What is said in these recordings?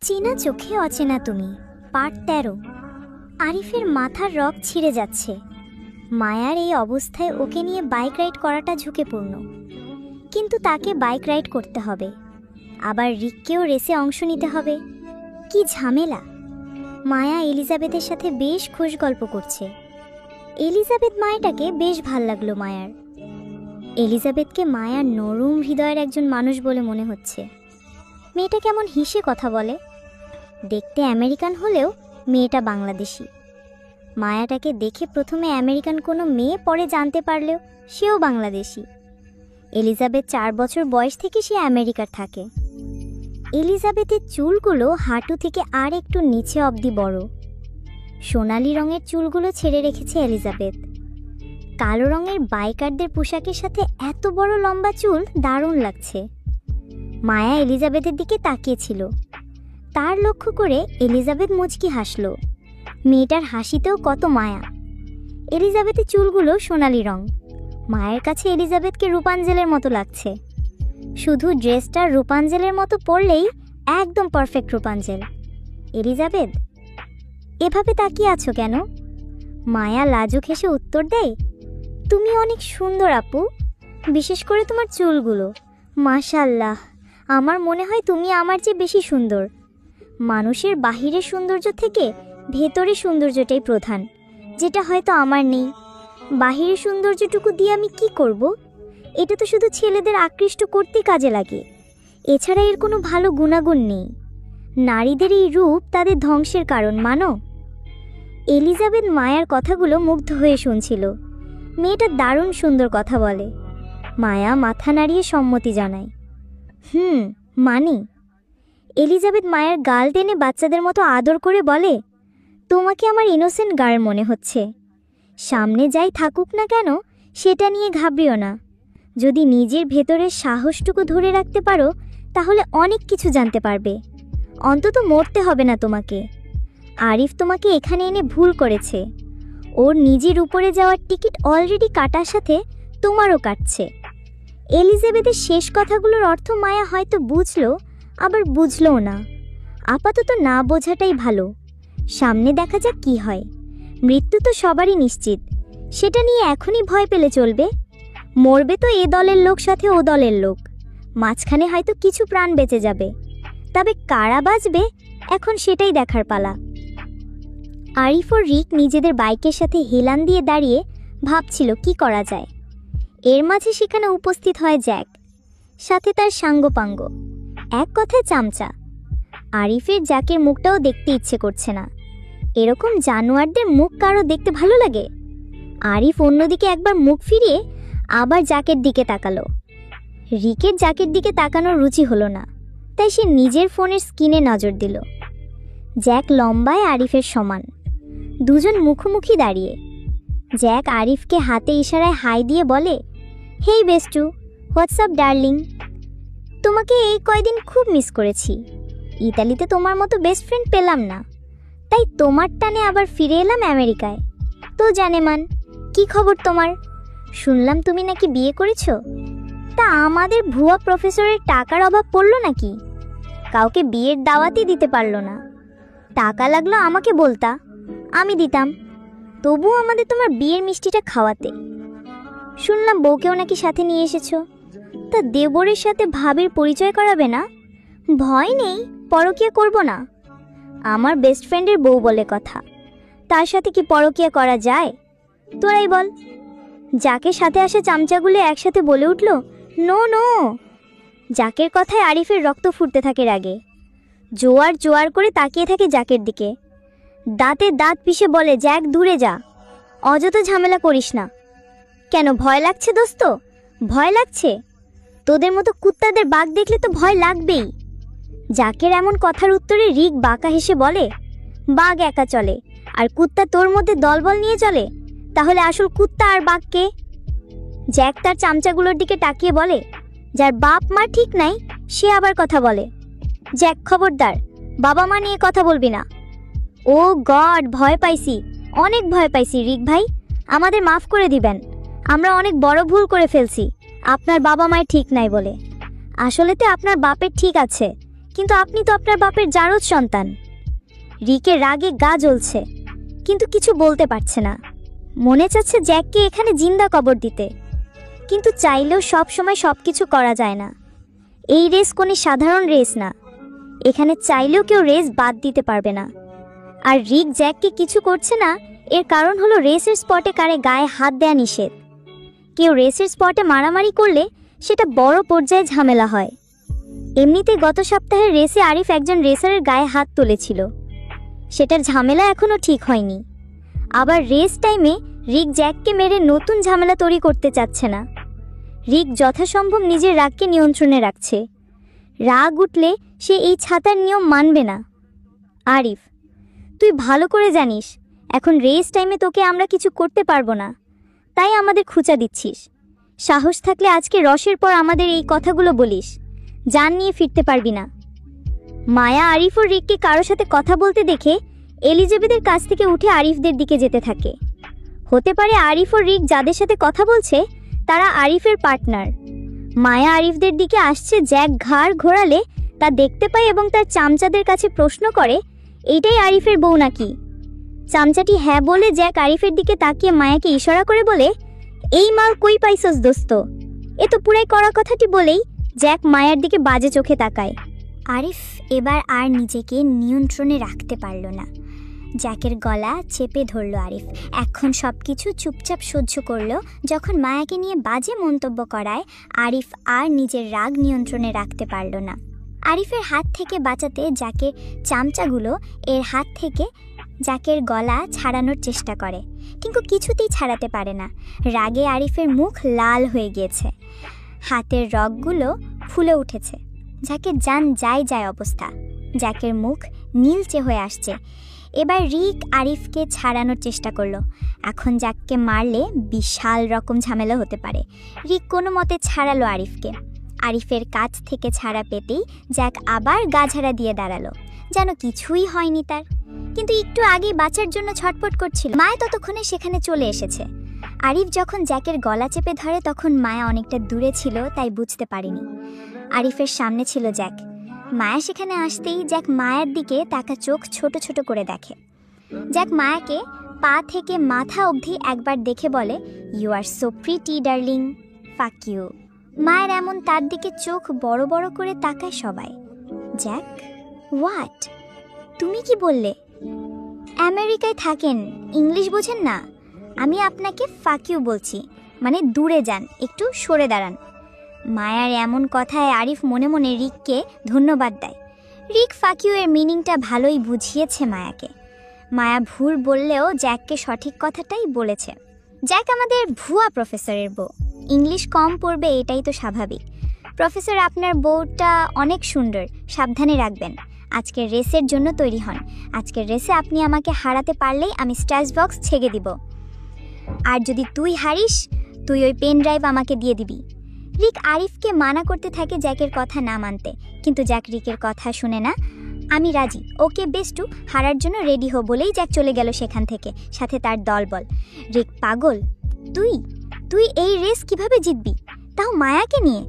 চেনা চোখে অচেনা তুমি, পার্ট 13। আরিফের মাথার রগ ছিঁড়ে যাচ্ছে। মায়ার এই অবস্থায় ওকে নিয়ে বাইক রাইড করাটা ঝুঁকেপূর্ণ, কিন্তু তাকে বাইক রাইড করতে হবে, আবার রিককেও রেসে অংশ নিতে হবে। কি ঝামেলা! মায়া এলিজাবেথের সাথে বেশ খুশ গল্প করছে। এলিজাবেথ মায়াটাকে বেশ ভাল লাগলো মায়ার। এলিজাবেথকে মায়ার নরম হৃদয়ের একজন মানুষ বলে মনে হচ্ছে। মেয়েটা কেমন হিসে কথা বলে, দেখতে আমেরিকান হলেও মেয়েটা বাংলাদেশি। মায়াটাকে দেখে প্রথমে আমেরিকান কোনো মেয়ে, পরে জানতে পারলেও সেও বাংলাদেশি। এলিজাবেথ 4 বছর বয়স থেকে সে আমেরিকার থাকে। এলিজাবেথের চুলগুলো হাঁটু থেকে আর একটু নিচে অবধি বড়। সোনালি রঙের চুলগুলো ছেড়ে রেখেছে এলিজাবেথ। কালো রঙের বাইকারদের পোশাকের সাথে এত বড় লম্বা চুল দারুণ লাগছে। মায়া এলিজাবেথের দিকে তাকিয়েছিল। তার লক্ষ্য করে এলিজাবেথ মুচকি হাসল। মেয়েটার হাসিতেও কত মায়া। এলিজাবেথের চুলগুলো সোনালি রং। মায়ের কাছে এলিজাবেথকে রূপাঞ্জলের মতো লাগছে। শুধু ড্রেসটা রূপাঞ্জলের মতো পরলেই একদম পারফেক্ট রূপাঞ্জল। এলিজাবেথ, এভাবে তাকিয়ে আছো কেন? মায়া লাজুক হেসে উত্তর দেয়, তুমি অনেক সুন্দর আপু, বিশেষ করে তোমার চুলগুলো। মাশাআল্লাহ, আমার মনে হয় তুমি আমার চেয়ে বেশি সুন্দর। মানুষের বাহিরের সৌন্দর্য থেকে ভেতরের সৌন্দর্যটাই প্রধান, যেটা হয়তো আমার নেই। বাহিরের সৌন্দর্যটুকু দিয়ে আমি কি করব? এটা তো শুধু ছেলেদের আকৃষ্ট করতে কাজে লাগে, এছাড়া এর কোনো ভালো গুণাগুণ নেই। নারীদের এই রূপ তাদের ধ্বংসের কারণ, মানো? এলিজাবেথ মায়ার কথাগুলো মুগ্ধ হয়ে শুনছিল। মেয়েটা দারুণ সুন্দর কথা বলে। মায়া মাথা নাড়িয়ে সম্মতি জানায়, মানি। এলিজাবেথ মায়ের গাল টেনে বাচ্চাদের মতো আদর করে বলে, তোমাকে আমার ইনোসেন্ট গার্ল মনে হচ্ছে। সামনে যাই থাকুক না কেন, সেটা নিয়ে ঘাবড়িও না। যদি নিজের ভেতরের সাহসটুকু ধরে রাখতে পারো, তাহলে অনেক কিছু জানতে পারবে। অন্তত মরতে হবে না তোমাকে। আরিফ তোমাকে এখানে এনে ভুল করেছে। ওর নিজের উপরে যাওয়ার টিকিট অলরেডি কাটার সাথে তোমারও কাটছে। এলিজাবেথের শেষ কথাগুলোর অর্থ মায়া হয়তো বুঝলো, আবার বুঝলও না। আপাতত না বোঝাটাই ভালো। সামনে দেখা যাক কি হয়। মৃত্যু তো সবারই নিশ্চিত, সেটা নিয়ে এখনই ভয় পেলে চলবে? মরবে তো এ দলের লোক, সাথে ও দলের লোক। মাঝখানে হয়তো কিছু প্রাণ বেঁচে যাবে, তবে কারা বাঁচবে এখন সেটাই দেখার পালা। আরিফ ও রিক নিজেদের বাইকের সাথে হেলান দিয়ে দাঁড়িয়ে ভাবছিল কি করা যায়। এর মাঝে সেখানে উপস্থিত হয় জ্যাক, সাথে তার সাঙ্গপাঙ্গ, এক কথায় চামচা। আরিফের জ্যাকের মুখটাও দেখতে ইচ্ছে করছে না। এরকম জানোয়ারদের মুখ কারো দেখতে ভালো লাগে? আরিফ অন্যদিকে একবার মুখ ফিরিয়ে আবার জ্যাকের দিকে তাকালো। রিকের জ্যাকের দিকে তাকানোর রুচি হলো না, তাই সে নিজের ফোনের স্ক্রিনে নজর দিল। জ্যাক লম্বায় আরিফের সমান, দুজন মুখোমুখি দাঁড়িয়ে। জ্যাক আরিফকে হাতে ইশারায় হাই দিয়ে বলে, হেই বেস্টু, হোয়াটসঅ্যাপ ডার্লিং। তোমাকে এই কয়দিন খুব মিস করেছি। ইতালিতে তোমার মতো বেস্ট ফ্রেন্ড পেলাম না, তাই তোমার টানে আবার ফিরে এলাম আমেরিকায়। তো জানেমান, কি খবর তোমার? শুনলাম তুমি নাকি বিয়ে করেছ। তা আমাদের ভুয়া প্রফেসরের টাকার অভাব পড়ল নাকি? কাউকে বিয়ের দাওয়াতই দিতে পারল না। টাকা লাগলো আমাকে বলতা, আমি দিতাম। তবুও আমাদের তোমার বিয়ের মিষ্টিটা খাওয়াতে। শুনলাম বউকেও নাকি সাথে নিয়ে এসেছো। তা দেবরের সাথে ভাবির পরিচয় করাবে না? ভয় নেই, পরকীয়া করব না। আমার বেস্ট ফ্রেন্ডের বউ বলে কথা, তার সাথে কি পরকীয়া করা যায়? তোরাই বল। যাকে সাথে আসা চামচাগুলো একসাথে বলে উঠল, নো নো। জাকের কথায় আরিফের রক্ত ফুটতে থাকে রাগে। জোয়ার জোয়ার করে তাকিয়ে থাকে জাকের দিকে। দাঁতে দাঁত পিষে বলে, জ্যাক দূরে যা, অযথা ঝামেলা করিস না। কেন ভয় লাগছে দোস্ত? ভয় লাগছে? তোদের মতো কুত্তাদের বাঘ দেখলে তো ভয় লাগবেই। জাকের এমন কথার উত্তরে রিক বাঁকা হেসে বলে, বাঘ একা চলে, আর কুত্তা তোর মধ্যে দলবল নিয়ে চলে? তাহলে আসল কুত্তা আর বাঘকে? জ্যাক তার চামচাগুলোর দিকে তাকিয়ে বলে, যার বাপ মা ঠিক নাই সে আবার কথা বলে। জ্যাক খবরদার, বাবা মা নিয়ে কথা বলবি না। ও গড, ভয় পাইছি, অনেক ভয় পাইছি। রিক ভাই, আমাদের মাফ করে দিবেন, আমরা অনেক বড় ভুল করে ফেলছি আপনার বাবা মায়ের ঠিক নাই বলে। আসলে তো আপনার বাপের ঠিক আছে, কিন্তু আপনি তো আপনার বাপের জারজ সন্তান। রিকের রাগে গা জ্বলছে, কিন্তু কিছু বলতে পারছে না। মনে চাচ্ছে জ্যাককে এখানে জিন্দা কবর দিতে, কিন্তু চাইলেও সব সময় সবকিছু করা যায় না। এই রেস কোনো সাধারণ রেস না, এখানে চাইলেও কেউ রেস বাদ দিতে পারবে না। আর রিক জ্যাককে কিছু করছে না, এর কারণ হলো রেসের স্পটে কারে গায়ে হাত দেয়া নিষেধ। কেউ রেসের স্পটে মারামারি করলে সেটা বড় পর্যায়ে ঝামেলা হয়। এমনিতে গত সপ্তাহের রেসে আরিফ একজন রেসারের গায়ে হাত তুলেছিল, সেটার ঝামেলা এখনও ঠিক হয়নি। আবার রেস টাইমে রিক জ্যাককে মেরে নতুন ঝামেলা তৈরি করতে চাচ্ছে না। রিক যথাসম্ভব নিজের রাগকে নিয়ন্ত্রণে রাখছে। রাগ উঠলে সে এই ছাতার নিয়ম মানবে না। আরিফ, তুই ভালো করে জানিস এখন রেস টাইমে তোকে আমরা কিছু করতে পারবো না, তাই আমাদের খুঁচা দিচ্ছিস। সাহস থাকলে আজকে রসের পর আমাদের এই কথাগুলো বলিস, জান নিয়ে ফিরতে পারবি না। মায়া আরিফ ও রিককে কারোর সাথে কথা বলতে দেখে এলিজাবেথের কাছ থেকে উঠে আরিফদের দিকে যেতে থাকে। হতে পারে আরিফ ও রিক যাদের সাথে কথা বলছে তারা আরিফের পার্টনার। মায়া আরিফদের দিকে আসছে, জ্যাক ঘাড় ঘোরালে তা দেখতে পায় এবং তার চামচাদের কাছে প্রশ্ন করে, এইটাই আরিফের বউ নাকি? চামচাটি হ্যাঁ বলে জ্যাক আরিফের দিকে তাকিয়ে মায়াকে ইশারা করে বলে, এই মাল কই পাইছস দোস্ত? এ তো পুরাই করা কথাটি বলেই জ্যাক মায়ার দিকে বাজে চোখে তাকায়। আরিফ এবার আর নিজেকে নিয়ন্ত্রণে রাখতে পারল না। জ্যাকের গলা চেপে ধরল আরিফ। এখন সব কিছু চুপচাপ সহ্য করল। যখন মায়াকে নিয়ে বাজে মন্তব্য করায় আরিফ আর নিজের রাগ নিয়ন্ত্রণে রাখতে পারল না। আরিফের হাত থেকে বাঁচাতে জ্যাকের চামচাগুলো এর হাত থেকে জ্যাকের গলা ছাড়ানোর চেষ্টা করে, কিন্তু কিছুতেই ছাড়াতে পারে না। রাগে আরিফের মুখ লাল হয়ে গিয়েছে, হাতের রগগুলো ফুলে উঠেছে। জ্যাকের জান যায় যায় অবস্থা, জ্যাকের মুখ নীলচে হয়ে আসছে। এবার রিক আরিফকে ছাড়ানোর চেষ্টা করলো। এখন জ্যাককে মারলে বিশাল রকম ঝামেলা হতে পারে। রিক কোনো মতে ছাড়ালো আরিফকে। আরিফের কাছ থেকে ছাড়া পেতেই জ্যাক আবার গাঝাড়া দিয়ে দাঁড়ালো, যেন কিছুই হয়নি তার। কিন্তু একটু আগেই বাঁচার জন্য ছটফট করছিল। মায়া ততক্ষণে সেখানে চলে এসেছে। আরিফ যখন জ্যাকের গলা চেপে ধরে তখন মায়া অনেকটা দূরে ছিল, তাই বুঝতে পারেনি। আরিফের সামনে ছিল জ্যাক। মায়া সেখানে আসতেই জ্যাক মায়ার দিকে তাকা চোখ ছোট ছোট করে দেখে। জ্যাক মায়াকে পা থেকে মাথা অবধি একবার দেখে বলে, you are so pretty darling, fuck you. মায়ের এমন তার দিকে চোখ বড় বড় করে তাকায় সবাই। Jack, what? তুমি কি বললে? আমেরিকায় থাকেন, ইংলিশ বোঝেন না? আমি আপনাকে ফাক ইউ বলছি, মানে দূরে যান, একটু সরে দাঁড়ান। মায়ার এমন কথায় আরিফ মনে মনে রিককে ধন্যবাদ দেয়। রিক ফাক ইউ এর মিনিংটা ভালোই বুঝিয়েছে মায়াকে। মায়া ভুল বললেও জ্যাককে সঠিক কথাটাই বলেছে। জ্যাক আমাদের ভুয়া প্রফেসরের বউ, ইংলিশ কম পড়বে এটাই তো স্বাভাবিক। প্রফেসর, আপনার বউটা অনেক সুন্দর, সাবধানে রাখবেন। আজকের রেসের জন্য তৈরি হন। আজকের রেসে আপনি আমাকে হারাতে পারলেই আমি স্ট্যাশ বক্স ছেড়ে দিব, আর যদি তুই হারিস তুই ওই পেন ড্রাইভ আমাকে দিয়ে দিবি। রিক আরিফকে মানা করতে থাকে জ্যাকের কথা না মানতে, কিন্তু জ্যাক রিকের কথা শুনে না। আমি রাজি, ওকে বেস্টু, হারার জন্য রেডি হো বলেই জ্যাক চলে গেল সেখান থেকে, সাথে তার দলবল। রিক পাগল, তুই এই রেস কিভাবে জিতবি, তাও মায়াকে নিয়ে?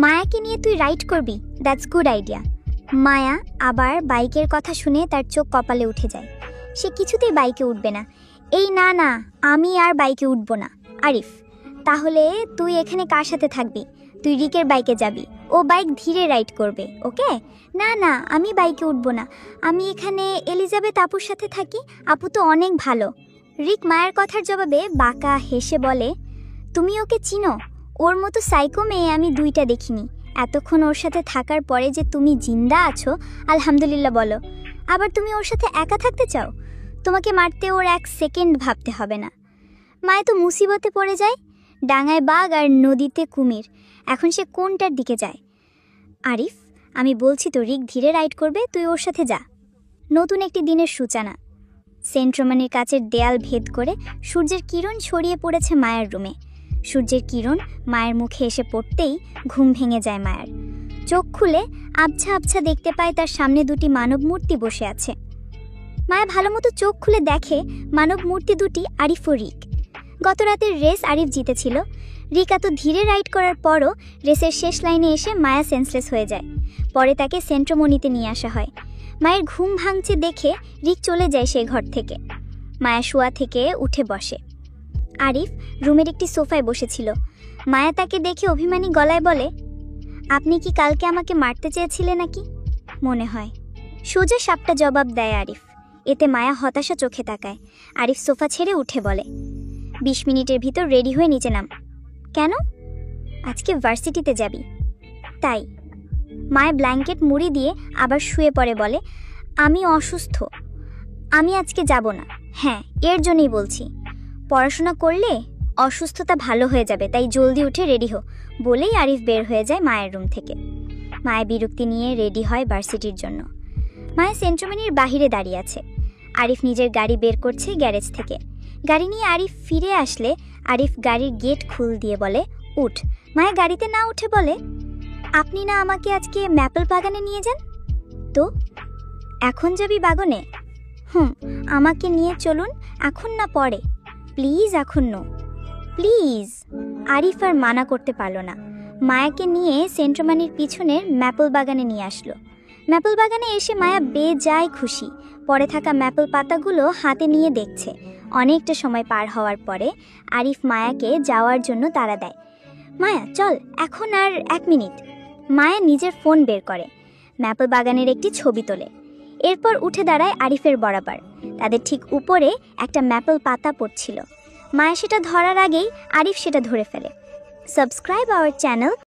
মায়াকে নিয়ে তুই রাইড করবি, দ্যাটস গুড আইডিয়া। মায়া আবার বাইকের কথা শুনে তার চোখ কপালে উঠে যায়। সে কিছুতেই বাইকে উঠবে না। এই না না, আমি আর বাইকে উঠবো না। আরিফ, তাহলে তুই এখানে কার সাথে থাকবি? তুই রিকের বাইকে যাবি, ও বাইক ধীরে রাইড করবে, ওকে? না না, আমি বাইকে উঠবো না, আমি এখানে এলিজাবেথ আপুর সাথে থাকি, আপু তো অনেক ভালো। রিক মায়ের কথার জবাবে বাঁকা হেসে বলে, তুমি ওকে চিনো? ওর মতো সাইকো মেয়ে আমি দুইটা দেখিনি। এতক্ষণ ওর সাথে থাকার পরে যে তুমি জিন্দা আছো, আলহামদুলিল্লাহ বলো। আবার তুমি ওর সাথে একা থাকতে চাও? তোমাকে মারতে ওর এক সেকেন্ড ভাবতে হবে না। মায়ে তো মুসিবতে পড়ে যায়, ডাঙায় বাঘ আর নদীতে কুমির, এখন সে কোনটার দিকে যায়? আরিফ, আমি বলছি তো রিক ধীরে রাইড করবে, তুই ওর সাথে যা। নতুন একটি দিনের সূচনা। সেন্ট রোমানের কাচের দেয়াল ভেদ করে সূর্যের কিরণ ছড়িয়ে পড়েছে মায়ের রুমে। সূর্যের কিরণ মায়ের মুখে এসে পড়তেই ঘুম ভেঙে যায় মায়ের। চোখ খুলে আবছা আবছা দেখতে পায় তার সামনে দুটি মানব মূর্তি বসে আছে। মায়া ভালো মতো চোখ খুলে দেখে মানব মূর্তি দুটি আরিফ ও রিক। গত রাতের রেস আরিফ জিতেছিল। রিক এত ধীরে রাইড করার পরও রেসের শেষ লাইনে এসে মায়া সেন্সলেস হয়ে যায়। পরে তাকে সেন্ট্রোমনিতে নিয়ে আসা হয়। মায়ের ঘুম ভাঙছে দেখে রিক চলে যায় সেই ঘর থেকে। মায়া শোয়া থেকে উঠে বসে। আরিফ রুমের একটি সোফায় বসেছিল। মায়া তাকে দেখে অভিমানী গলায় বলে, আপনি কি কালকে আমাকে মারতে চেয়েছিলেন নাকি? মনে হয়, সোজা সাপটা জবাব দেয় আরিফ। এতে মায়া হতাশা চোখে তাকায়। আরিফ সোফা ছেড়ে উঠে বলে, 20 মিনিটের ভিতর রেডি হয়ে নিচে নাম। কেন? আজকে ভার্সিটিতে যাবি তাই। মায়া ব্ল্যাঙ্কেট মুড়ি দিয়ে আবার শুয়ে পড়ে, বলে, আমি অসুস্থ, আমি আজকে যাব না। হ্যাঁ, এর জন্যই বলছি, পড়াশোনা করলে অসুস্থতা ভালো হয়ে যাবে, তাই জলদি উঠে রেডি হো। বলেই আরিফ বের হয়ে যায় মায়ের রুম থেকে। মায়া বিরক্তি নিয়ে রেডি হয় ভার্সিটির জন্য। মায়া সেন্ট্রোমনির বাহিরে দাঁড়িয়ে আছে। আরিফ নিজের গাড়ি বের করছে গ্যারেজ থেকে। গাড়ি নিয়ে আরিফ ফিরে আসলে আরিফ গাড়ির গেট খুল দিয়ে বলে, উঠ। মায়া গাড়িতে না উঠে বলে, আপনি না আমাকে আজকে ম্যাপল বাগানে নিয়ে যান? তো এখন যাবি বাগানে? আমাকে নিয়ে চলুন, এখন না পরে, প্লিজ। এখন নো, প্লিজ। আরিফ আর মানা করতে পারল না। মায়াকে নিয়ে সেন্ট্রোমনির পিছনের ম্যাপল বাগানে নিয়ে আসলো। ম্যাপল বাগানে এসে মায়া বেজায় খুশি। পরে থাকা ম্যাপল পাতাগুলো হাতে নিয়ে দেখছে। অনেকটা সময় পার হওয়ার পরে আরিফ মায়াকে যাওয়ার জন্য তাড়া দেয়। মায়া চল, এখন আর 1 মিনিট। মায়া নিজের ফোন বের করে, ম্যাপল বাগানের একটি ছবি তোলে। এরপর উঠে দাঁড়ায় আরিফের বরাবর। তাদের ঠিক উপরে একটা ম্যাপল পাতা পড়ছিল। মায়া সেটা ধরার আগেই আরিফ সেটা ধরে ফেলে। Subscribe our channel